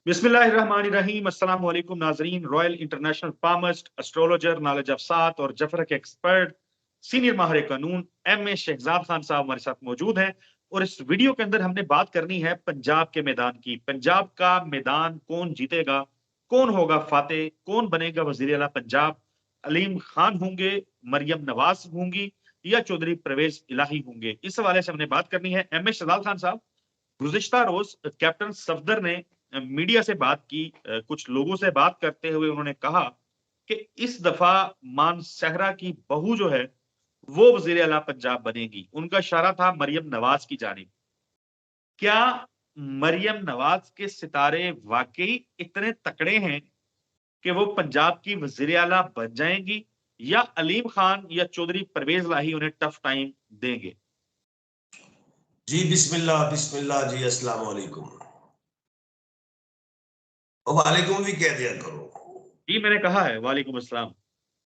बिस्मिल्लाहिर्रहमानिर्रहीम। अस्सलाम वालेकुम नाजरीन। Royal international फार्मिस्ट, astrologer, knowledge of सात और जफरक एक्सपर्ट, सीनियर माहिर कानून एम ए शहजाद खान साहब हमारे साथ मौजूद हैं। और इस वीडियो के अंदर हमने बात करनी है पंजाब के मैदान की। पंजाब का मैदान कौन जीतेगा, कौन होगा फातेह, कौन बनेगा वजीर आला पंजाब? अलीम खान होंगे, मरियम नवाज होंगी या चौधरी परवेज इलाही होंगे? इस हवाले से हमने बात करनी है। एम ए शहजाद खान साहब, गुज़िश्ता रोज कैप्टन सफदर ने मीडिया से बात की, कुछ लोगों से बात करते हुए उन्होंने कहा कि इस दफा मानसहरा की बहू जो है वो वजीर आला पंजाब बनेगी। उनका इशारा था मरियम नवाज की जानिब। क्या मरियम नवाज के सितारे वाकई इतने तकड़े हैं कि वो पंजाब की वजीर आला बन जाएंगी, या अलीम खान या चौधरी परवेज लाही उन्हें टफ टाइम देंगे? जी बिस्मिल्लाह बिस्मिल्लाह जी, अस्सलाम वालेकुम। और वालेकुम भी कह दिया करो। जी मैंने कहा है वालेकुम अस्सलाम।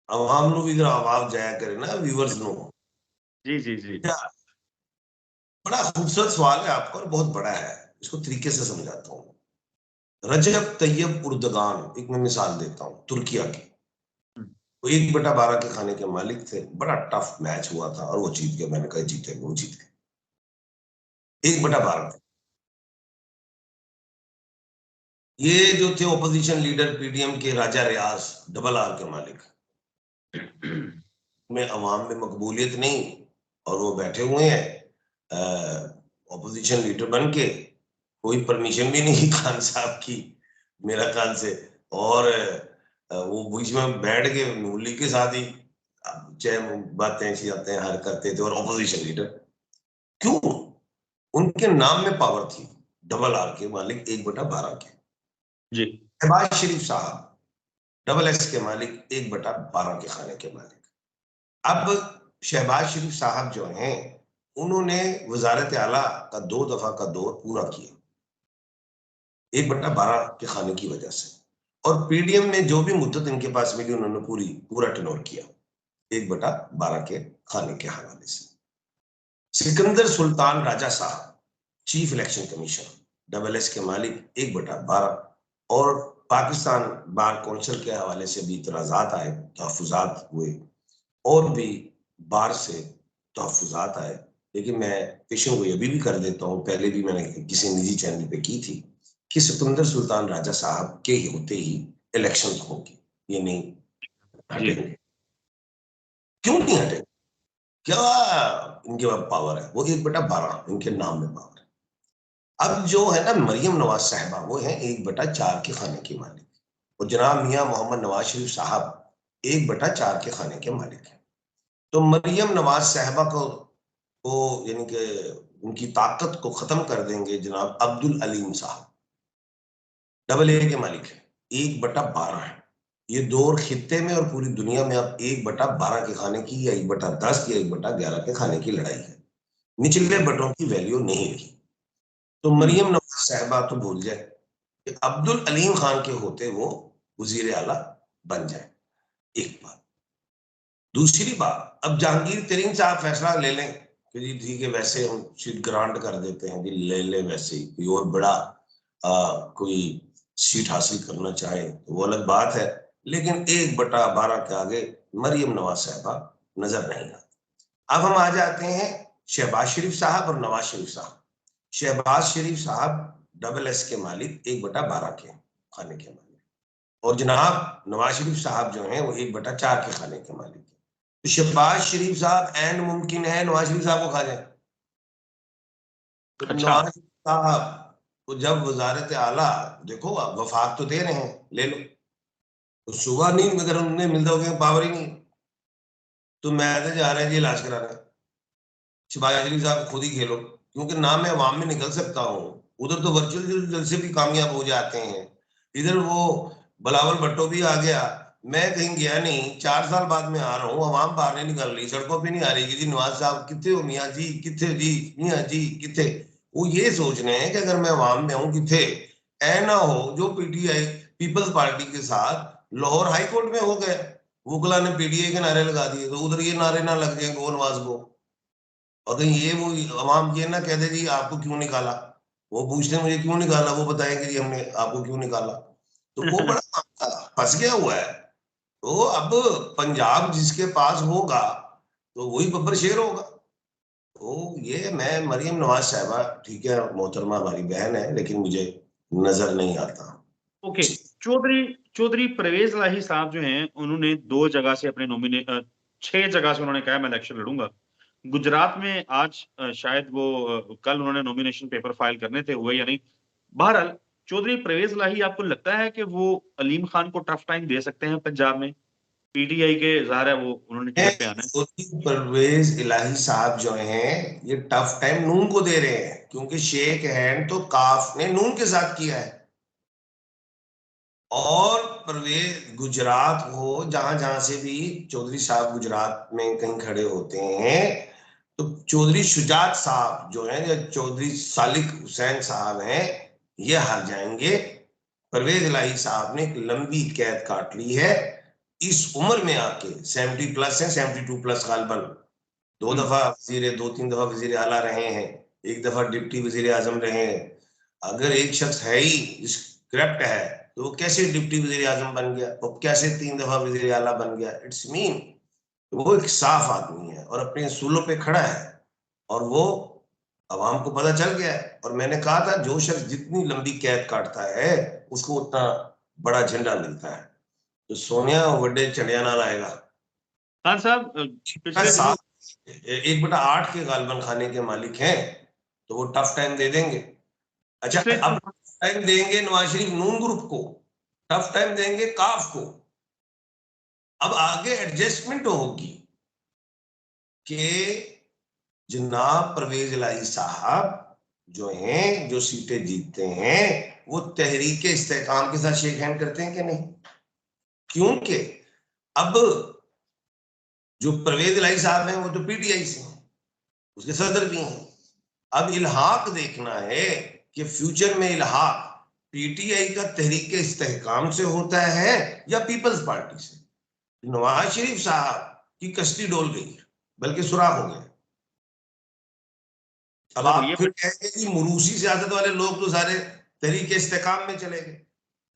आवाम नु भी आवाज जाया करे ना, व्यूअर्स नु। जी जी जी। बड़ा खूबसूरत सवाल है आपका और बहुत बड़ा है। इसको तरीके से समझाता हूँ। रजब तैयब उर्दगान, एक मैं मिसाल देता हूँ तुर्किया की। वो 1/12 के खाने के मालिक थे। बड़ा टफ मैच हुआ था और वो जीत गए। मैंने कहा जीते, वो जीत गए 1/12। ये जो थे ओपोजिशन लीडर पीडीएम के राजा रियाज, RRR के मालिक, में अवाम में मकबूलियत नहीं और वो बैठे हुए हैं ओपोजिशन लीडर बन के। कोई परमिशन भी नहीं खान साहब की मेरा ख्याल से। और वो बीच में बैठ के नून लीग के साथ ही चाहे बातें ऐसी आते हैं हर करते थे। और ओपोजिशन लीडर क्यों? उनके नाम में पावर थी। RRR के मालिक 1/12 के जी। शहबाज शरीफ साहब, SS के मालिक 1/12 के खाने के मालिक। अब शहबाज शरीफ साहब जो हैं, उन्होंने वजारत आला का 2 दफा का दौर पूरा किया 1/12 के खाने की वजह से। और पीडीएम ने जो भी मुद्दत इनके पास मिली उन्होंने पूरा टेनोर किया 1/12 के खाने के हवाले से। सिकंदर सुल्तान राजा साहब, चीफ इलेक्शन कमीशन, SS के मालिक 1/12। और पाकिस्तान बार कौंसिल के हवाले से भी इतराजात आए, तहफुजात हुए और भी बार से तहफुजात आए। लेकिन मैं पेशेंट को अभी भी कर देता हूँ, पहले भी मैंने किसी निजी चैनल पे की थी कि सिकंदर सुल्तान राजा साहब के होते ही इलेक्शन होंगे, ये नहीं हटेंगे। क्यों नहीं हटेंगे? क्या इनके पास पावर है? वो 1/12 इनके नाम में पावर है। अब जो है ना मरियम नवाज साहबा, वो है 1/4 के खाने की मालिक। और जनाब मियां मोहम्मद नवाज शरीफ साहब 1/4 के खाने के मालिक है। तो मरियम नवाज साहबा को यानी कि उनकी ताकत को खत्म कर देंगे जनाब अब्दुल अलीम साहब, AA के मालिक है, 1/12 है। ये दौर खित्ते में और पूरी दुनिया में अब 1/12 के खाने की या 1/10 या 1/11 के खाने की लड़ाई है। निचले बटों की वैल्यू नहीं रही। तो मरियम नवाज साहबा तो भूल जाए कि अब्दुल अलीम खान के होते वो वजीर आला बन जाए। एक बात। दूसरी बात, अब जहांगीर तरीन साहब फैसला ले लें कि जी ठीक है, वैसे हम सीट ग्रांट कर देते हैं कि ले ले, वैसे ही कोई और बड़ा कोई सीट हासिल करना चाहे तो वो अलग बात है। लेकिन 1/12 के आगे मरियम नवाज साहबा नजर नहीं आती। अब हम आ जाते हैं शहबाज शरीफ साहब और नवाज शरीफ साहब। शहबाज शरीफ साहब SS के मालिक 1/12 के खाने के मालिक, और जनाब नवाज शरीफ साहब जो हैं वो 1/4 के खाने के मालिक है। तो शहबाज शरीफ साहब एंड मुमकिन है नवाज शरीफ साहब को खा जाए। तो अच्छा। नवाज शरीफ साहब को जब वजारत आला, देखो आप वफाक तो दे रहे हैं, ले लो। तो सुबह नहीं, अगर उन्हें मिलता हो पावर ही नहीं तो मैं तो जा रहे हैं जी इलाज कराने। शहबाज शरीफ साहब खुद ही खेलो, क्योंकि ना मैं अवाम में निकल सकता हूँ। उधर तो वर्चुअल जलसे भी कामयाब हो जाते हैं, इधर वो बिलावल भुट्टो भी आ गया, मैं कहीं गया नहीं। 4 साल बाद मैं आ रहा हूँ, अवाम बाहर नहीं निकल रही, सड़कों पे नहीं आ रही कि जी नवाज साहब कितने हो, मियाँ जी कितने, जी मियाँ जी कितने। वो ये सोच रहे हैं कि अगर मैं अवाम में हूँ कितने, ऐ ना हो जो पीटीआई पीपल्स पार्टी के साथ लाहौर हाई कोर्ट में हो गए, वुकला ने पीटीआई के नारे लगा दिए, तो उधर ये नारे ना लग जाए गो नवाज को। और कहीं ये वो अवाम ये ना कह दे जी आपको क्यों निकाला, वो पूछते मुझे क्यों निकाला, वो बताएं कि जी हमने आपको क्यों निकाला। तो वो बड़ा फंस गया हुआ है। तो अब पंजाब जिसके पास होगा तो वही बब्बर शेर होगा। तो ये मैं मरियम नवाज साहिबा, ठीक है मोहतरमा हमारी बहन है, लेकिन मुझे नजर नहीं आता। ओके, चौधरी चौधरी परवेज लाही साहब जो हैं, उन्होंने 2 जगह से अपने 6 जगह से उन्होंने कहा मैं इलेक्शन लड़ूंगा। गुजरात में आज शायद वो कल उन्होंने नॉमिनेशन पेपर फाइल करने थे, हुए या नहीं। बहरहाल, चौधरी परवेज लाही, आपको लगता है कि वो अलीम खान को टफ टाइम दे सकते हैं पंजाब में? पीटीआई के ज़ाहिर है वो उन्होंने टिकट पे आना है। परवेज इलाही साहब जो हैं ये टफ टाइम नून को दे रहे हैं, क्योंकि शेक हैंड तो काफ ने नून के साथ किया है। और परवेज गुजरात हो, जहां जहां से भी चौधरी साहब गुजरात में कहीं खड़े होते हैं, तो चौधरी शुजात साहब जो हैं या चौधरी सालिक हुसैन साहब हैं, ये हार जाएंगे। परवेज इलाही साहब ने एक लंबी कैद काट ली है इस उम्र में आके। 70+ है, 72+ गालबन। 2 दफा वजीर, 2-3 दफा वजीर आला रहे हैं, 1 दफा डिप्टी वजीर आजम रहे हैं। अगर एक शख्स है ही स्क्रिप्ट है, तो वो कैसे डिप्टी वजीर आजम बन गया, वो कैसे 3 दफा वजीर आला बन गया? इट्स मीन वो एक साफ आदमी है और अपने असूलों पे खड़ा है, और वो अवाम को पता चल गया है। और मैंने कहा था जो शख्स जितनी लंबी कैद काटता है उसको उतना बड़ा झंडा मिलता है। तो सोनिया वड्डे चढ़िया ना लाएगा। खान साहब, पिछले दिनों 1/8 के गालबन खाने के मालिक हैं, तो वो टफ टाइम दे देंगे। अच्छा, पिछले अब दिनों टफ टाइम देंगे नवाज शरीफ नून ग्रुप को, टफ टाइम देंगे काफ को। अब आगे एडजस्टमेंट होगी कि जनाब परवेज इलाही साहब जो हैं, जो सीटें जीतते हैं, वो तहरीक इस्तेकाम के साथ शेक हैंड करते हैं कि नहीं? क्योंकि अब जो परवेज इलाही साहब हैं वो तो पीटीआई से हैं, उसके सदर भी हैं। अब इल्हाक देखना है कि फ्यूचर में इल्हाक पीटीआई का तहरीक इस्तेहकाम से होता है या पीपल्स पार्टी से। नवाज शरीफ साहब की कश्ती डोल गई है, बल्कि सुराख हो गए। अब बहुत आप बढ़िया। फिर कहेंगे कि मुरूसी सियासत वाले लोग तो सारे तहरीक इस्तेहकाम में चले गए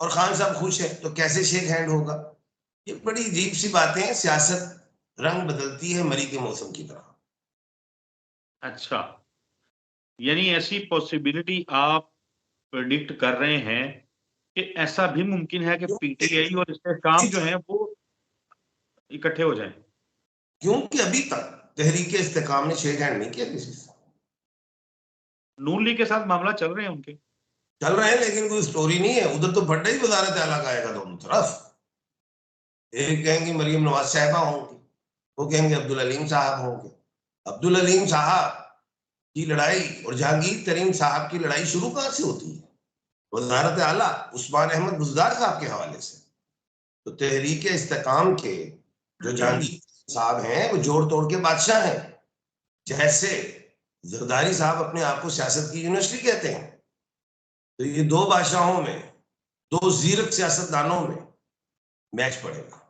और खान साहब खुश है, तो कैसे शेक हैंड होगा? ये बड़ी अजीब सी बातें हैं। सियासत रंग बदलती है मरी के मौसम की तरह। अच्छा, यानी ऐसी पॉसिबिलिटी आप प्रेडिक्ट कर रहे हैं कि ऐसा भी मुमकिन है कि पीटीआई और इस्तेहकाम जो है वो इकट्ठे हो जाएं? क्योंकि अभी तक तहरीक इस्तेहकाम ने शेक हैंड नहीं किया किसी से। नून लीग के साथ मामला चल रहे हैं उनके। चल रहे हैं लेकिन कोई स्टोरी नहीं है। उधर तो बड्डा ही वजारत आला का आएगा दोनों तरफ। एक कहेंगे मरियम नवाज साहिबा होंगी, वो कहेंगे अब्दुल अलीम साहब होंगे। अब्दुल अलीम साहब की लड़ाई और जहांगीर तरीन साहब की लड़ाई शुरू कहां से होती है? वजारत आला उस्मान अहमद बुजदार साहब के हवाले से। तो तहरीक इस्तेकाम के जो जहांगीर साहब हैं वो जोड़ तोड़ के बादशाह हैं। जैसे जरदारी साहब अपने आप को सियासत की यूनिवर्सिटी कहते हैं। तो ये 2 बादशाहों में, 2 जीरक सियासतदानों में मैच पड़ेगा।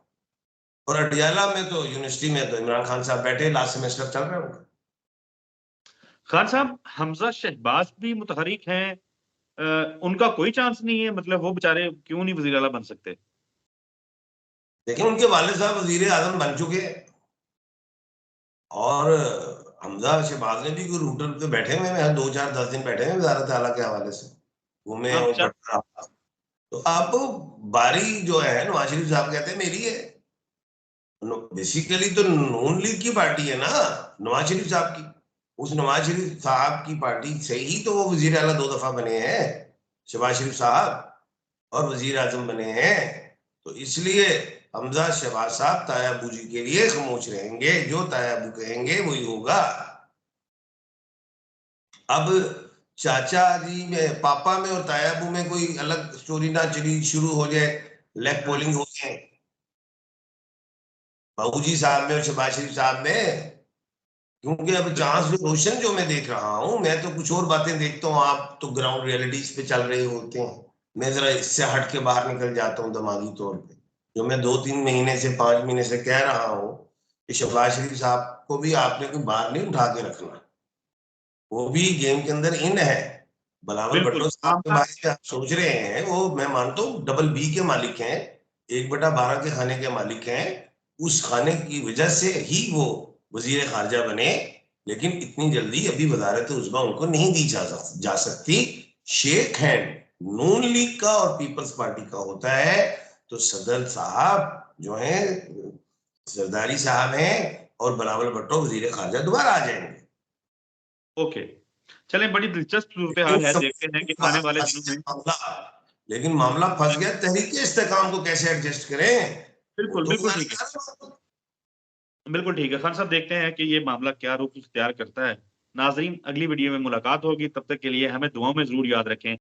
और अडियाला में तो यूनिवर्सिटी में तो इमरान खान साहब बैठे, लास्ट सेमेस्टर चल रहे होंगे। खान साहब, हमजा शहबाज भी मुतहरिक हैं, उनका कोई चांस नहीं है? मतलब वो बेचारे क्यों नहीं वजीर आला बन सकते? लेकिन उनके वालिद साहब वजीर आजम बन चुके हैं। और हमजा शहबाज ने भी कोई रूटर पे बैठे हुए हैं, 2-4-10 दिन बैठे हैं वजारत आला के हवाले से, घूमे हाँ, और बेचारे। पटना। तो अब बारी जो है नवाज शरीफ साहब कहते हैं मेरी है। बेसिकली तो नून लीग की पार्टी है ना नवाज शरीफ साहब की। उस नवाज शरीफ साहब की पार्टी से ही तो वो वजीर आला 2 दफा बने हैं, शहबाज शरीफ साहब, और वजीर आजम बने हैं। तो इसलिए हमजा शहबाज साहब तायाबू जी के लिए खामोश रहेंगे, जो तायाबू कहेंगे वही होगा। अब चाचा जी में, पापा में और तायाबू में कोई अलग स्टोरी ना चली शुरू हो जाए, लेग पोलिंग हो जाए बाबूजी साहब में और शहबाज शरीफ साहब में। क्योंकि अब चांस रोशन जो मैं देख रहा हूं, मैं तो कुछ और बातें देखता हूँ, आप तो ग्राउंड रियलिटीज पे चल रहे होते हैं। मैं जरा इससे हट के बाहर निकल जाता हूँ दिमागी तौर पे। जो मैं 2-3 महीने से, 5 महीने से कह रहा हूँ कि शहबाज शरीफ साहब को भी आपने कोई बाहर नहीं उठा के रखना, वो भी गेम के अंदर इन है। बिलावल बिल्कुल भुट्टो साहब के बारे में आप सोच रहे हैं, वो मैं मानता हूँ डबल बी के मालिक हैं, 1/12 के खाने के मालिक हैं, उस खाने की वजह से ही वो वजीर खारजा बने, लेकिन इतनी जल्दी अभी वजारत उज़्मा उनको नहीं दी जा सकती। शेक हैंड नून लीग का और पीपल्स पार्टी का होता है, तो सदर साहब जो है जरदारी साहब हैं और बिलावल भुट्टो वजीर खारजा दोबारा आ जाएंगे। ओके, चलें, बड़ी दिलचस्प सूरत हाल है, देखते हैं कि आने वाले दिनों में। लेकिन मामला फंस गया, तहरीके इस्तेकाम को कैसे एडजस्ट करें, वो बिल्कुल, तो बिल्कुल ठीक है, बिल्कुल ठीक है खान साहब, देखते हैं कि ये मामला क्या रूप इख्तियार करता है। नाजरीन, अगली वीडियो में मुलाकात होगी, तब तक के लिए हमें दुआओं में जरूर याद रखें।